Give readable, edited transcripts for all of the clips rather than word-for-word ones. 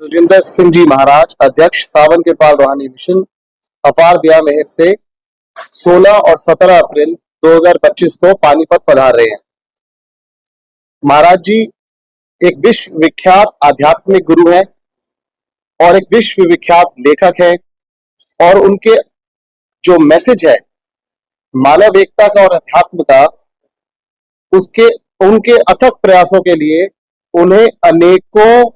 सुजिंदर सिंह जी महाराज, अध्यक्ष सावन कृपाल रूहानी मिशन, अपार दया मेहर से 16 और 17 अप्रैल 2025 को पानीपत पधार रहे हैं। महाराज जी एक विश्व विख्यात आध्यात्मिक गुरु हैं और एक विश्व विख्यात लेखक हैं, और उनके जो मैसेज है मानव एकता का और अध्यात्म का, उसके उनके अथक प्रयासों के लिए उन्हें अनेकों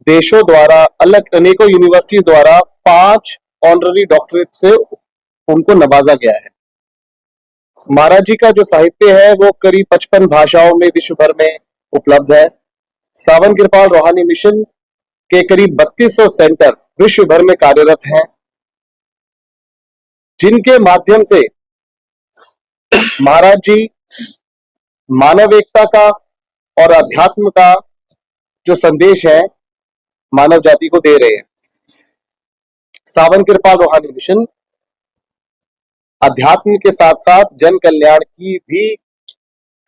देशों द्वारा, अनेकों यूनिवर्सिटीज द्वारा 5 ऑनररी डॉक्टरेट से उनको नवाजा गया है। महाराज जी का जो साहित्य है वो करीब 55 भाषाओं में विश्व भर में उपलब्ध है। सावन कृपाल रूहानी मिशन के करीब 3200 सेंटर विश्व भर में कार्यरत हैं, जिनके माध्यम से महाराज जी मानव एकता का और अध्यात्म का जो संदेश है मानव जाति को दे रहे हैं। सावन कृपाल रूहानी मिशन अध्यात्म के साथ साथ जन कल्याण की भी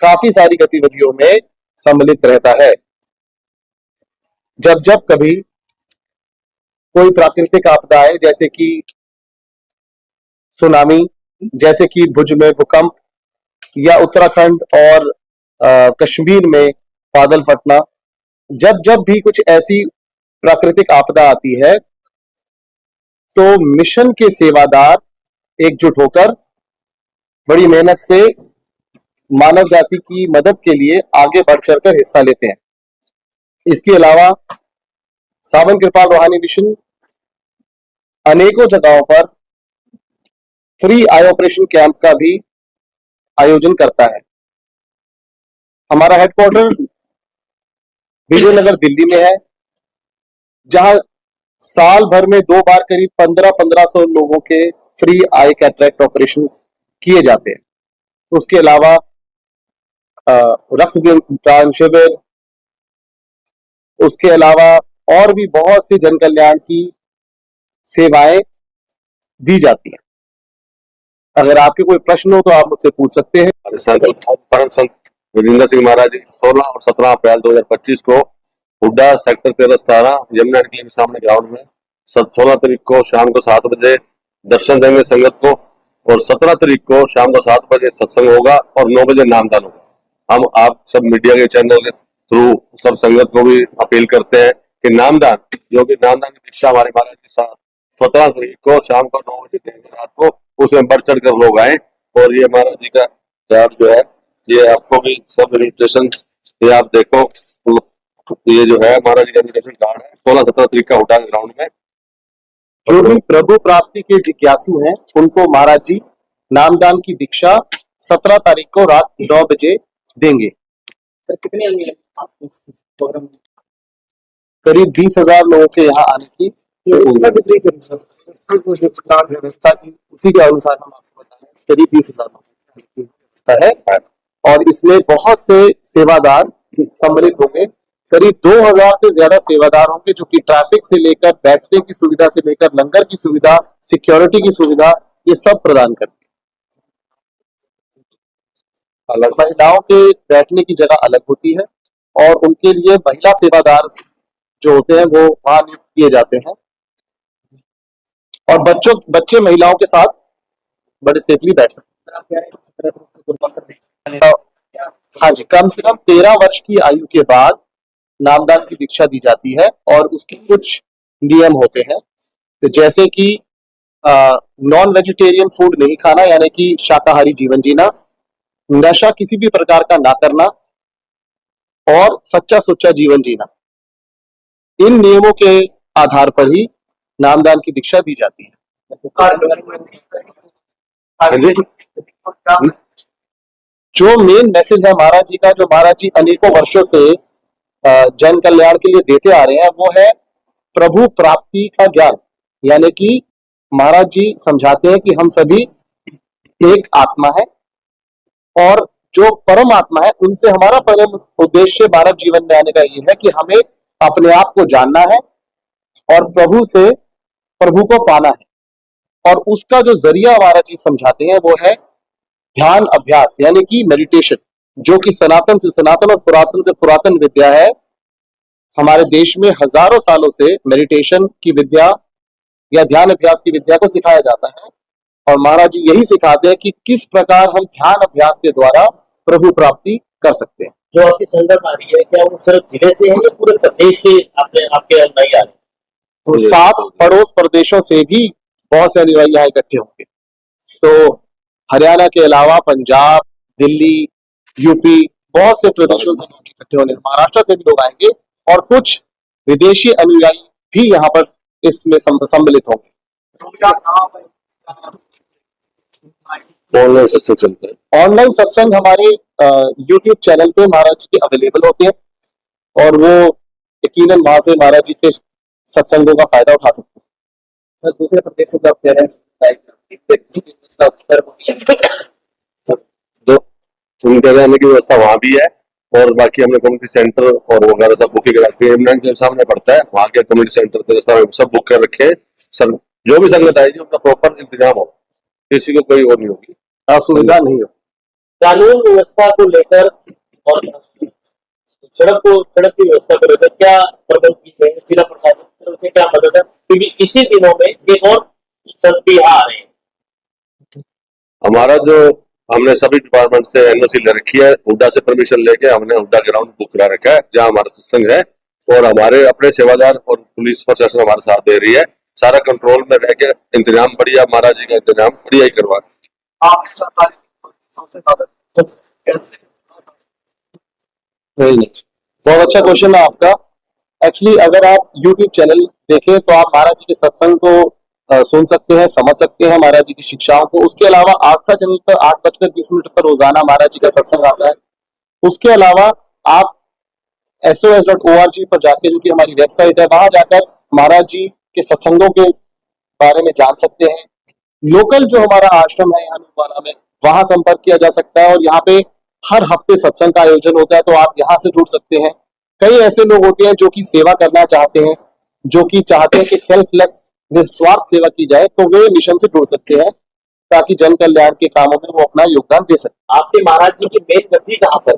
काफी सारी गतिविधियों में सम्मिलित रहता है। जब जब कभी कोई प्राकृतिक आपदा आए, जैसे कि सुनामी, जैसे कि भुज में भूकंप, या उत्तराखंड और कश्मीर में बादल फटना, जब जब भी कुछ ऐसी प्राकृतिक आपदा आती है तो मिशन के सेवादार एकजुट होकर बड़ी मेहनत से मानव जाति की मदद के लिए आगे बढ़ चढ़कर हिस्सा लेते हैं। इसके अलावा सावन कृपाल रूहानी मिशन अनेकों जगहों पर फ्री आई ऑपरेशन कैंप का भी आयोजन करता है। हमारा हेडक्वार्टर विजयनगर दिल्ली में है, जहां साल भर में 2 बार करीब 1500 लोगों के फ्री आई कैटरैक्ट ऑपरेशन किए जाते हैं। उसके अलावा रक्तदान शिविर, उसके अलावा और भी बहुत सी जन कल्याण की सेवाएं दी जाती हैं। अगर आपके कोई प्रश्न हो तो आप मुझसे पूछ सकते हैं। परम संत सुजिंदर सिंह महाराज जी 16 और 17 अप्रैल 2025 को हुड्डा सेक्टर 13-17 यमुना नदी के सामने ग्राउंड में 16 तारीख को शाम को 7 बजे दर्शन देंगे संगत को, और 17 तारीख को शाम को 7 बजे सत्संग होगा और 9 बजे नामदान होगा। हम आप सब मीडिया के चैनल के थ्रू सब संगत को भी अपील करते हैं कि नामदान, जो कि नामदान की दीक्षा हमारे महाराज के साथ 17 तारीख को शाम को 9 बजे देंगे रात को, उसमें बढ़ चढ़ कर लोग आए। और ये महाराज जी का चार्ट जो है, ये आपको भी सब इन्विटेशन, ये आप देखो, ये जो है महाराज जी का इन्विटेशन कार्ड है। 16-17 तारीख का हुड्डा ग्राउंड में जो भी प्रभु प्राप्ति के जिज्ञासु हैं उनको महाराज जी नामदान की दीक्षा 17 तारीख को रात 9 बजे देंगे। सर कितने आएंगे प्रोग्राम? करीब 20,000 लोगों के यहाँ आने की व्यवस्था की, उसी के अनुसार हम आपको बता रहे हैं, करीब 20,000 लोगों की व्यवस्था है, और इसमें बहुत से सेवादार सम्मिलित होंगे। करीब 2000 से ज्यादा सेवादार होंगे, जो कि ट्रैफिक से लेकर बैठने की सुविधा से लेकर लंगर की सुविधा, सिक्योरिटी की सुविधा, ये सब प्रदान करते हैं। अलग महिलाओं के बैठने की जगह अलग होती है, और उनके लिए महिला सेवादार जो होते हैं वो वहां नियुक्त किए जाते हैं, और बच्चे महिलाओं के साथ बड़े सेफली बैठ सकते हैं। हाँ जी, कम से कम 13 वर्ष की आयु के बाद नामदान की दीक्षा दी जाती है, और उसके कुछ नियम होते हैं, तो जैसे कि नॉन वेजिटेरियन फूड नहीं खाना, यानी कि शाकाहारी जीवन जीना, नशा किसी भी प्रकार का ना करना, और सच्चा सुच्चा जीवन जीना। इन नियमों के आधार पर ही नामदान की दीक्षा दी जाती है। जो मेन मैसेज है महाराज जी का, जो महाराज जी अनेकों वर्षों से जन कल्याण के लिए देते आ रहे हैं, वो है प्रभु प्राप्ति का ज्ञान। यानी कि महाराज जी समझाते हैं कि हम सभी एक आत्मा है, और जो परम आत्मा है उनसे हमारा परम उद्देश्य मानव जीवन में आने का ये है कि हमें अपने आप को जानना है और प्रभु को पाना है। और उसका जो जरिया महाराज जी समझाते हैं वो है ध्यान अभ्यास, यानी कि मेडिटेशन, जो कि सनातन से सनातन और पुरातन से पुरातन विद्या है। हमारे देश में हजारों सालों से मेडिटेशन की विद्या या ध्यान अभ्यास की विद्या को सिखाया जाता है और महाराज जी यही सिखाते हैं कि किस प्रकार हम ध्यान अभ्यास के द्वारा प्रभु प्राप्ति कर सकते हैं। जो आपकी संगत आ रही है क्या वो सिर्फ जिले से है या पूरे प्रदेश से आपने आपके अनुयायी आ रहे हैं? तो 7 पड़ोस प्रदेशों से भी बहुत से अनुयायी यहाँ इकट्ठे होंगे। तो हरियाणा के अलावा पंजाब, दिल्ली, यूपी बहुत से प्रदेशों से लोग इकट्ठे होंगे, महाराष्ट्र से भी लोग आएंगे और कुछ विदेशी अनुयायी भी यहाँ पर इसमें सम्मिलित होंगे। ऑनलाइन सत्संग चलता है। ऑनलाइन सत्संग हमारे यूट्यूब चैनल पे महाराज जी के अवेलेबल होते हैं और वो यकीनन वहां से महाराज जी के सत्संगों का फायदा उठा सकते हैं। सर दूसरे प्रदेशों का पेरेंट्स तो उनके रहने की व्यवस्था वहाँ भी है और बाकी हमने कम्युनिटी सेंटर और वगैरह सब बुकिंग रखी है। यमुना के सामने पड़ता है, वहाँ के कम्युनिटी सेंटर तेरस्तारा सब बुक कर रखे हैं। सर जो भी संगत आएगी उनका प्रॉपर इंतजाम हो, किसी को कोई और नहीं होगी, असुविधा नहीं हो। कानून व्यवस्था को लेकर और सड़क की व्यवस्था को लेकर क्या प्रबंध की है जिला प्रशासन की तरफ से, क्या मदद है? क्योंकि इसी दिनों में एक और संत भी आ रहे हैं। हमारा जो हमने सभी डिपार्टमेंट से एनओसी ले रखी है, हुड्डा से परमिशन लेके हमने हुड्डा ग्राउंड बुक करा रखा है जहाँ हमारा सत्संग है और हमारे अपने सेवादार और पुलिस प्रशासन हमारे साथ दे रही है। सारा कंट्रोल में रह के इंतजाम बढ़िया, महाराज जी का इंतजाम बढ़िया ही करवा। नहीं, बहुत अच्छा क्वेश्चन है आपका। एक्चुअली अगर आप YouTube चैनल देखें तो आप महाराज जी के सत्संग को सुन सकते हैं, समझ सकते हैं महाराज जी की शिक्षाओं को। उसके अलावा आस्था चैनल पर 8:20 पर रोजाना महाराज जी का सत्संग आता है। उसके अलावा आप SOS.org पर जाके, जो कि हमारी वेबसाइट है, वहां जाकर महाराज जी के सत्संगों के बारे में जान सकते हैं। लोकल जो हमारा आश्रम है यहाँ वाला में, वहां संपर्क किया जा सकता है और यहाँ पे हर हफ्ते सत्संग का आयोजन होता है, तो आप यहाँ से जुड़ सकते हैं। कई ऐसे लोग होते हैं जो कि सेवा करना चाहते हैं, जो कि चाहते हैं कि सेल्फलेस निस्वार्थ सेवा की जाए, तो वे मिशन से जुड़ सकते हैं ताकि जन कल्याण के कामों में वो अपना योगदान दे सके। आपके महाराज जी की मेन गद्दी कहाँ पर?